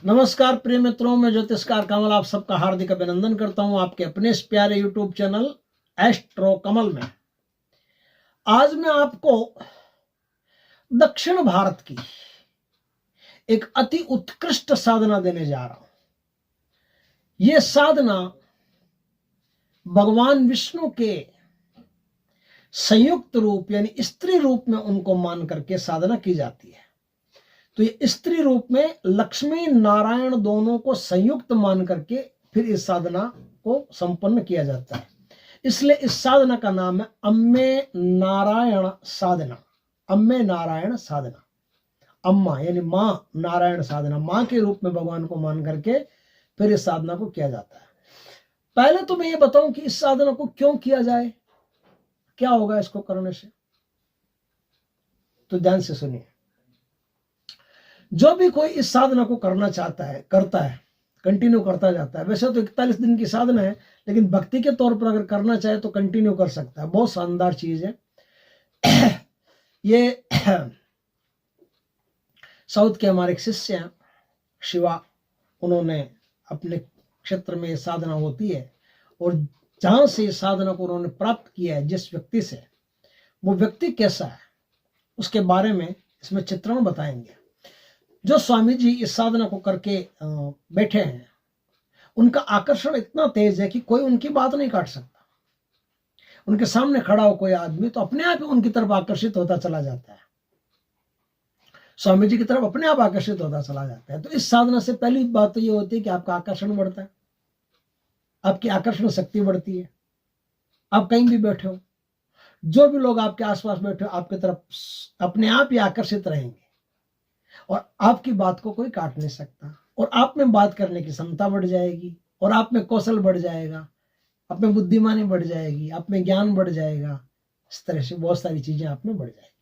नमस्कार प्रिय मित्रों, मैं ज्योतिषकार कमल आप सबका हार्दिक अभिनंदन करता हूं आपके अपने इस प्यारे यूट्यूब चैनल एस्ट्रो कमल में। आज मैं आपको दक्षिण भारत की एक अति उत्कृष्ट साधना देने जा रहा हूं। यह साधना भगवान विष्णु के संयुक्त रूप यानी स्त्री रूप में उनको मान करके साधना की जाती है। तो ये स्त्री रूप में लक्ष्मी नारायण दोनों को संयुक्त मान करके फिर इस साधना को संपन्न किया जाता है। इसलिए इस साधना का नाम है अम्मे नारायण साधना। अम्मे नारायण साधना, अम्मा यानी मां, नारायण साधना, मां के रूप में भगवान को मान करके फिर इस साधना को किया जाता है। पहले तो मैं ये बताऊं कि इस साधना को क्यों किया जाए, क्या होगा इसको करने से, तो ध्यान से सुनिए। जो भी कोई इस साधना को करना चाहता है, करता है, कंटिन्यू करता जाता है। वैसे तो 41 दिन की साधना है, लेकिन भक्ति के तौर पर अगर करना चाहे तो कंटिन्यू कर सकता है। बहुत शानदार चीज है। ये साउथ के हमारे एक शिष्य हैं शिवा, उन्होंने अपने क्षेत्र में साधना होती है और जहां से इस साधना को उन्होंने प्राप्त किया है, जिस व्यक्ति से, वो व्यक्ति कैसा है उसके बारे में इसमें चित्रण बताएंगे। जो स्वामी जी इस साधना को करके बैठे हैं, उनका आकर्षण इतना तेज है कि कोई उनकी बात नहीं काट सकता। उनके सामने खड़ा हो कोई आदमी तो अपने आप ही उनकी तरफ आकर्षित होता चला जाता है, स्वामी जी की तरफ अपने आप आकर्षित होता चला जाता है। तो इस साधना से पहली बात तो ये होती है कि आपका आकर्षण बढ़ता है, आपकी आकर्षण शक्ति बढ़ती है। आप कहीं भी बैठे हो, जो भी लोग आपके आसपास बैठे हो, आपकी तरफ अपने आप ही आकर्षित रहेंगे और आपकी बात को कोई काट नहीं सकता। और आप में बात करने की क्षमता बढ़ जाएगी और आप में कौशल बढ़ जाएगा, आप में बुद्धिमानी बढ़ जाएगी, आप में ज्ञान बढ़ जाएगा। इस तरह से बहुत सारी चीजें आप में बढ़ जाएगी।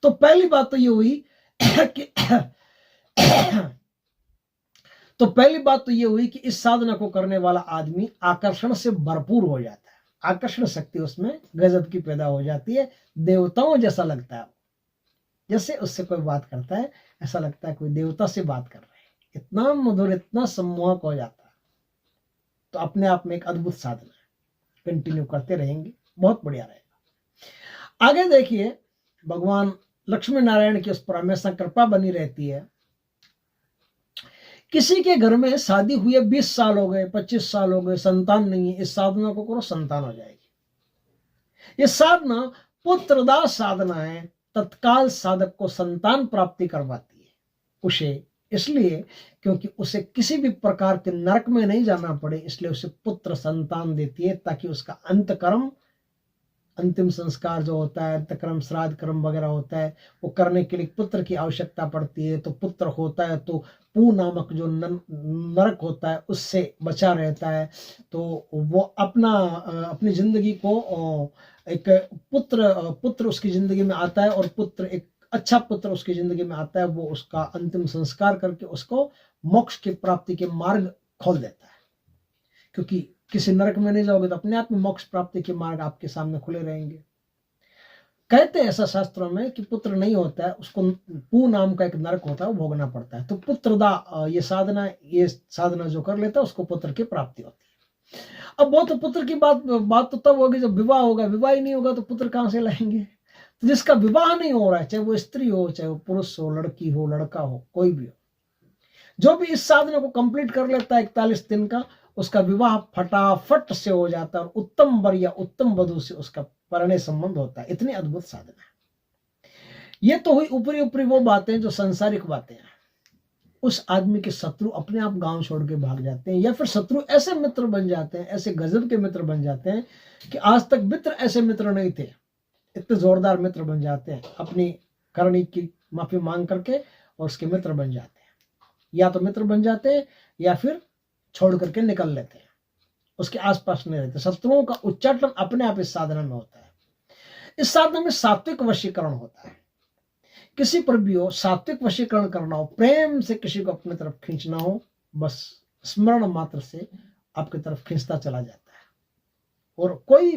तो पहली बात तो ये हुई कि इस साधना को करने वाला आदमी आकर्षण से भरपूर हो जाता है। आकर्षण शक्ति उसमें गजब की पैदा हो जाती है, देवताओं जैसा लगता है। जैसे उससे कोई बात करता है ऐसा लगता है कोई देवता से बात कर रहे हैं, इतना मधुर, इतना सम्मोहक हो जाता है। तो अपने आप में एक अद्भुत साधना है, कंटिन्यू करते रहेंगे, बहुत बढ़िया रहेगा। आगे देखिए, भगवान लक्ष्मी नारायण की उस पर हमेशा कृपा बनी रहती है। किसी के घर में शादी हुई है, 20 साल हो गए, 25 साल हो गए, संतान नहीं है, इस साधना को करो, संतान हो जाएगी। ये साधना पुत्रदा साधना है, तत्काल साधक को संतान प्राप्ति करवाती है उसे, इसलिए क्योंकि उसे किसी भी प्रकार के नरक में नहीं जाना पड़े, इसलिए उसे पुत्र संतान देती है, ताकि उसका अंतकर्म, अंतिम संस्कार जो होता है, अंतकर्म श्राद्ध कर्म वगैरह होता है, वो करने के लिए पुत्र की आवश्यकता पड़ती है। तो पुत्र होता है तो पू नामक जो नरक होता है उससे बचा रहता है। तो वो अपनी जिंदगी को एक पुत्र उसकी जिंदगी में आता है, और पुत्र, एक अच्छा पुत्र उसकी जिंदगी में आता है, वो उसका अंतिम संस्कार करके उसको मोक्ष की प्राप्ति के मार्ग खोल देता है। क्योंकि किसी नरक में नहीं जाओगे तो अपने आप में मोक्ष प्राप्ति के मार्ग आपके सामने खुले रहेंगे। कहते हैं ऐसा शास्त्रों में कि पुत्र नहीं होता है, उसको पू नाम का एक नरक होता है, वो भोगना पड़ता है। तो पुत्रदा ये साधना जो कर लेता है उसको पुत्र की प्राप्ति होती है। अब वो तो पुत्र की बात तो तब होगी जब विवाह होगा। विवाह ही नहीं होगा तो पुत्र कहां से लाएंगे। तो जिसका विवाह नहीं हो रहा है, चाहे वो स्त्री हो, चाहे वो पुरुष हो, लड़की हो, लड़का हो, कोई भी हो, जो भी इस साधना को कंप्लीट कर लेता है 41 दिन का, उसका विवाह फटाफट से हो जाता है और उत्तम वर या उत्तम वधू से उसका परिणय संबंध होता है। इतनी अद्भुत साधना है। ये तो हुई ऊपरी ऊपरी वो बातें जो सांसारिक बातें हैं। उस आदमी के शत्रु अपने आप गांव छोड़ के भाग जाते हैं, या फिर शत्रु ऐसे मित्र बन जाते हैं, ऐसे गजब के मित्र बन जाते हैं कि आज तक मित्र ऐसे मित्र नहीं थे, इतने जोरदार मित्र बन जाते हैं। अपनी करनी की माफी मांग करके और उसके मित्र बन जाते हैं। या तो मित्र बन जाते हैं या फिर छोड़ करके निकल लेते हैं, उसके आसपास नहीं रहते। शत्रुओं का उच्चाटन अपने आप इस साधना में होता है। इस साधना में सात्विक वशीकरण होता है। किसी पर भी हो, सात्विक वशीकरण करना हो, प्रेम से किसी को अपनी तरफ खींचना हो, बस स्मरण मात्र से आपकी तरफ खींचता चला जाता है और कोई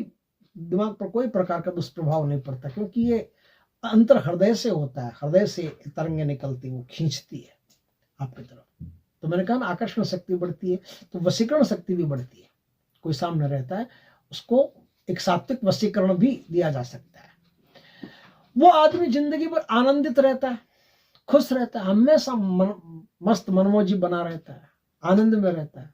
दिमाग पर कोई प्रकार का दुष्प्रभाव नहीं पड़ता, क्योंकि ये अंतर हृदय से होता है। हृदय से तरंगें निकलती, वो खींचती है, आपकी तरफ। तो मैंने कहा ना, आकर्षण शक्ति बढ़ती है तो वशीकरण शक्ति भी बढ़ती है। कोई सामने रहता है उसको एक सात्विक वशीकरण भी दिया जा सकता है। वो आदमी जिंदगी भर आनंदित रहता है, खुश रहता है, हमेशा मस्त मनमोजी बना रहता है, आनंद में रहता है।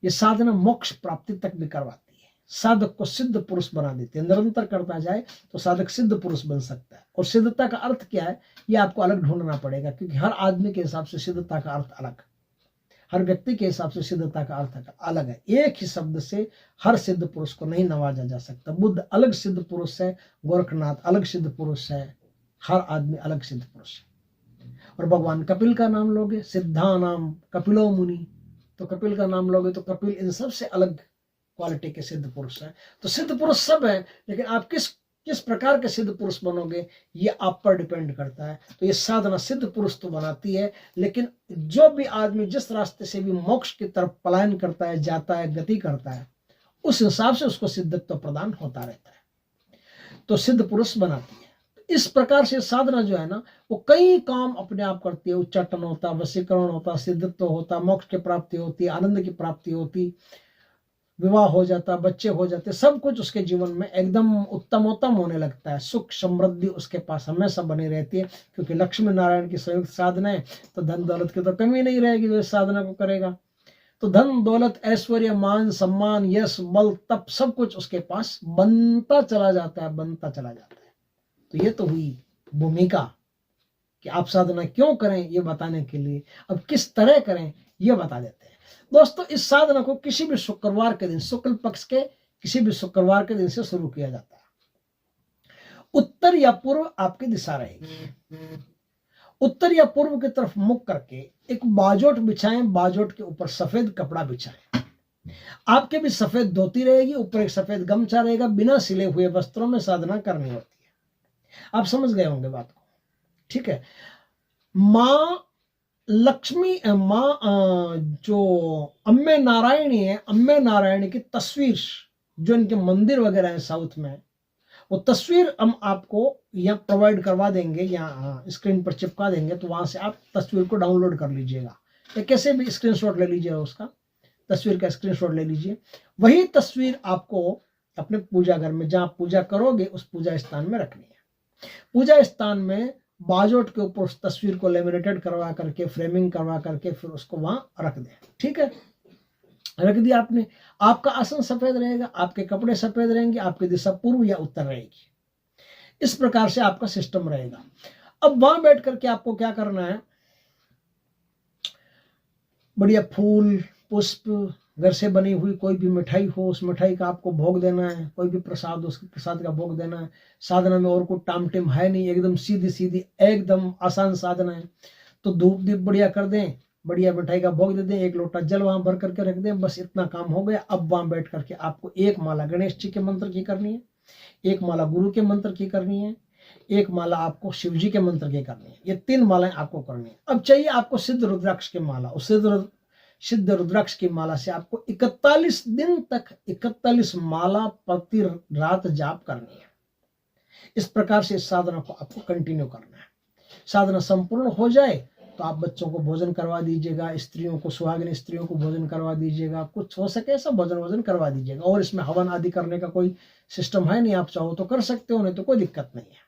ये साधना मोक्ष प्राप्ति तक भी करवाती है, साधक को सिद्ध पुरुष बना देती है। निरंतर करता जाए तो साधक सिद्ध पुरुष बन सकता है। और सिद्धता का अर्थ क्या है, ये आपको अलग ढूंढना पड़ेगा, क्योंकि हर आदमी के हिसाब से सिद्धता का अर्थ अलग, हर व्यक्ति के हिसाब से सिद्धता का अर्थ अलग है। एक ही शब्द से हर सिद्ध पुरुष को नहीं नवाजा जा सकता। बुद्ध अलग सिद्ध पुरुष है, गोरखनाथ अलग सिद्ध पुरुष है, हर आदमी अलग सिद्ध पुरुष है। और भगवान कपिल का नाम लोगे, सिद्धा नाम कपिलो मुनि, तो कपिल का नाम लोगे तो कपिल इन सबसे अलग क्वालिटी के सिद्ध पुरुष है। तो सिद्ध पुरुष सब है, लेकिन आप किस प्रकार के सिद्ध पुरुष बनोगे ये आप पर डिपेंड करता है। तो ये साधना सिद्ध पुरुष तो बनाती है, लेकिन जो भी आदमी जिस रास्ते से भी मोक्ष की तरफ पलायन करता है, जाता है, गति करता है, उस हिसाब से उसको सिद्धत्व प्रदान होता रहता है, तो सिद्ध पुरुष बनाती है। इस प्रकार से साधना जो है ना, वो कई काम अपने आप करती है। उच्चाटन होता, वशीकरण होता, सिद्धत्व होता, मोक्ष की प्राप्ति होती, आनंद की प्राप्ति होती, विवाह हो जाता, बच्चे हो जाते, सब कुछ उसके जीवन में एकदम उत्तमोत्तम होने लगता है। सुख समृद्धि उसके पास हमेशा बनी रहती है, क्योंकि लक्ष्मी नारायण की संयुक्त साधना है। तो धन दौलत की तो कमी नहीं रहेगी जो इस साधना को करेगा। तो धन दौलत ऐश्वर्य मान सम्मान यश बल तप सब कुछ उसके पास बनता चला जाता है, बनता चला जाता है। तो ये तो हुई भूमिका कि आप साधना क्यों करें ये बताने के लिए। अब किस तरह करें ये बता देते हैं। दोस्तों, इस साधना को किसी भी शुक्रवार के दिन, शुक्ल पक्ष के किसी भी शुक्रवार के दिन से शुरू किया जाता है। उत्तर या पूर्व आपकी दिशा रहेगी। उत्तर या पूर्व की तरफ मुख करके एक बाजोट बिछाएं, बाजोट के ऊपर सफेद कपड़ा बिछाएं। आपके भी सफेद धोती रहेगी, ऊपर एक सफेद गमछा रहेगा। बिना सिले हुए वस्त्रों में साधना करनी होती है। आप समझ गए होंगे बात को, ठीक है। माँ लक्ष्मी, माँ जो अम्बे नारायणी है, अम्बे नारायणी की तस्वीर जो इनके मंदिर वगैरह है साउथ में, वो तस्वीर हम आपको यहाँ प्रोवाइड करवा देंगे, यहाँ स्क्रीन पर चिपका देंगे। तो वहां से आप तस्वीर को डाउनलोड कर लीजिएगा, या कैसे भी स्क्रीनशॉट ले लीजिएगा, उसका तस्वीर का स्क्रीनशॉट ले लीजिए। वही तस्वीर आपको अपने पूजा घर में जहाँ पूजा करोगे उस पूजा स्थान में रखनी है। पूजा स्थान में बाजोट के ऊपर उस तस्वीर को लेमिनेटेड करवा करके, फ्रेमिंग करवा करके फिर उसको वहां रख दें, ठीक है। रख दिया आपने, आपका आसन सफेद रहेगा, आपके कपड़े सफेद रहेंगे, आपकी दिशा पूर्व या उत्तर रहेगी। इस प्रकार से आपका सिस्टम रहेगा। अब वहां बैठ करके आपको क्या करना है, बढ़िया फूल पुष्प, घर से बनी हुई कोई भी मिठाई हो, उस मिठाई का आपको भोग देना है। कोई भी प्रसाद, उस प्रसाद का भोग देना है। साधना में और कोई टाम टिम है नहीं, एकदम सीधी सीधी एकदम आसान साधना है। तो धूप दीप बढ़िया कर दें, बढ़िया मिठाई का भोग दे दें, एक लोटा जल वहां भर करके रख दें, बस इतना काम हो गया। अब वहां बैठ करके आपको एक माला गणेश जी के मंत्र की करनी है, एक माला गुरु के मंत्र की करनी है, एक माला आपको शिव जी के मंत्र की करनी है। ये 3 मालाएं आपको करनी है। अब चाहिए आपको सिद्ध रुद्राक्ष की माला। उस सिद्ध रुद्राक्ष की माला से आपको 41 दिन तक 41 माला प्रति रात जाप करनी है। इस प्रकार से इस साधना को आपको कंटिन्यू करना है। साधना संपूर्ण हो जाए तो आप बच्चों को भोजन करवा दीजिएगा, स्त्रियों को, सुहागिन स्त्रियों को भोजन करवा दीजिएगा, कुछ हो सके ऐसा भोजन करवा दीजिएगा। और इसमें हवन आदि करने का कोई सिस्टम है नहीं, आप चाहो तो कर सकते हो, नहीं तो कोई दिक्कत नहीं है।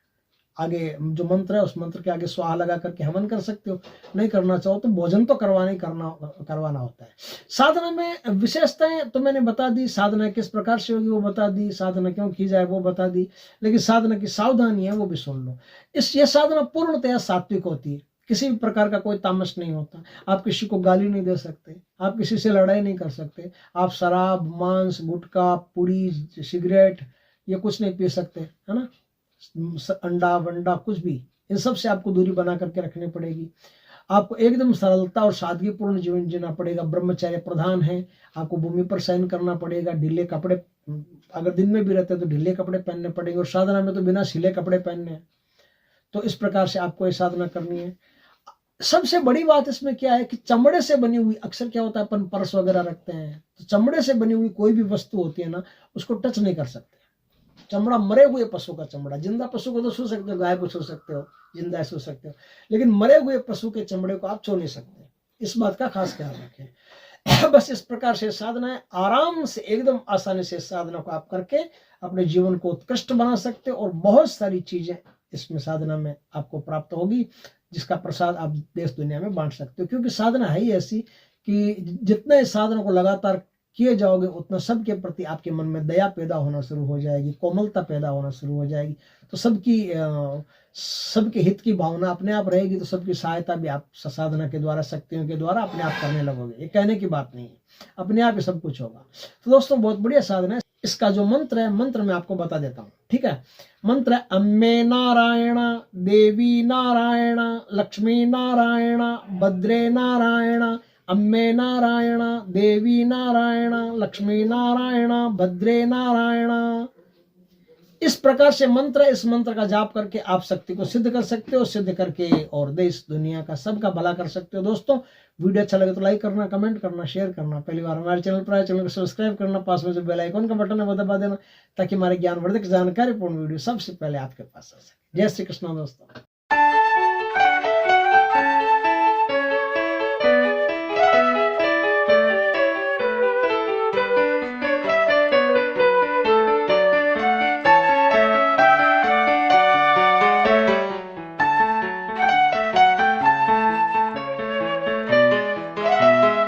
आगे जो मंत्र है उस मंत्र के आगे स्वाहा लगा करके हवन कर सकते हो, नहीं करना चाहो तो भोजन तो करवाना होता है। साधना में विशेषताएं तो मैंने बता दी, साधना किस प्रकार से होगी वो बता दी, साधना क्यों की जाए वो बता दी, लेकिन साधना की सावधानी है वो भी सुन लो। ये साधना पूर्णतया सात्विक होती है, किसी भी प्रकार का कोई तामस नहीं होता। आप किसी को गाली नहीं दे सकते, आप किसी से लड़ाई नहीं कर सकते, आप शराब, मांस, गुटखा, पुड़ी, सिगरेट ये कुछ नहीं पी सकते, है ना, अंडा वंडा कुछ भी, इन सब से आपको दूरी बना करके रखनी पड़ेगी। आपको एकदम सरलता और सादगीपूर्ण जीवन जीना पड़ेगा। ब्रह्मचर्य प्रधान है, आपको भूमि पर शयन करना पड़ेगा। ढीले कपड़े, अगर दिन में भी रहते हैं तो ढीले कपड़े पहनने पड़ेंगे, और साधना में तो बिना सिले कपड़े पहनने हैं। तो इस प्रकार से आपको ये साधना करनी है। सबसे बड़ी बात इसमें क्या है कि चमड़े से बनी हुई, अक्सर क्या होता है अपन पर्स वगैरह रखते हैं, तो चमड़े से बनी हुई कोई भी वस्तु होती है ना, उसको टच नहीं कर सकते। चमड़ा मरे हुए पशु का चमड़ा, जिंदा पशु को तो छू सकते हो, गाय को छू सकते हो, जिंदा छू सकते हो, लेकिन मरे हुए पशु के चमड़े को आप छू नहीं सकते। इस बात का खास ख्याल रखें। बस इस प्रकार से साधना है, आराम से एकदम आसानी से साधना को आप करके अपने जीवन को उत्कृष्ट बना सकते हो और बहुत सारी चीजें इसमें साधना में आपको प्राप्त होगी, जिसका प्रसाद आप देश दुनिया में बांट सकते हो। क्योंकि साधना है ही ऐसी कि जितने इस साधना को लगातार किए जाओगे उतना सबके प्रति आपके मन में दया पैदा होना शुरू हो जाएगी, कोमलता पैदा होना शुरू हो जाएगी, तो सबके हित की भावना अपने आप रहेगी, तो सबकी सहायता भी आप साधना के द्वारा, शक्तियों के द्वारा अपने आप करने लगोगे। ये कहने की बात नहीं है, अपने आप ही सब कुछ होगा। तो दोस्तों बहुत बढ़िया साधना है। इसका जो मंत्र है, मंत्र मैं आपको बता देता हूँ, ठीक है। मंत्र है अम्बे नारायण, देवी नारायण, लक्ष्मी नारायण, भद्रे नारायण, अम्बे नारायण, देवी नारायण, लक्ष्मी नारायण, भद्रे नारायण। इस प्रकार से मंत्र, इस मंत्र का जाप करके आप शक्ति को सिद्ध कर सकते हो, सिद्ध करके और देश दुनिया का सबका भला कर सकते हो। दोस्तों वीडियो अच्छा लगे तो लाइक करना, कमेंट करना, शेयर करना। पहली बार हमारे चैनल पर आए, चैनल को सब्सक्राइब करना, पास में जो बेल आइकन का बटन है वो दबा देना, ताकि हमारे ज्ञानवर्धक जानकारीपूर्ण वीडियो सबसे पहले आपके पास आ सके। जय श्री कृष्ण दोस्तों।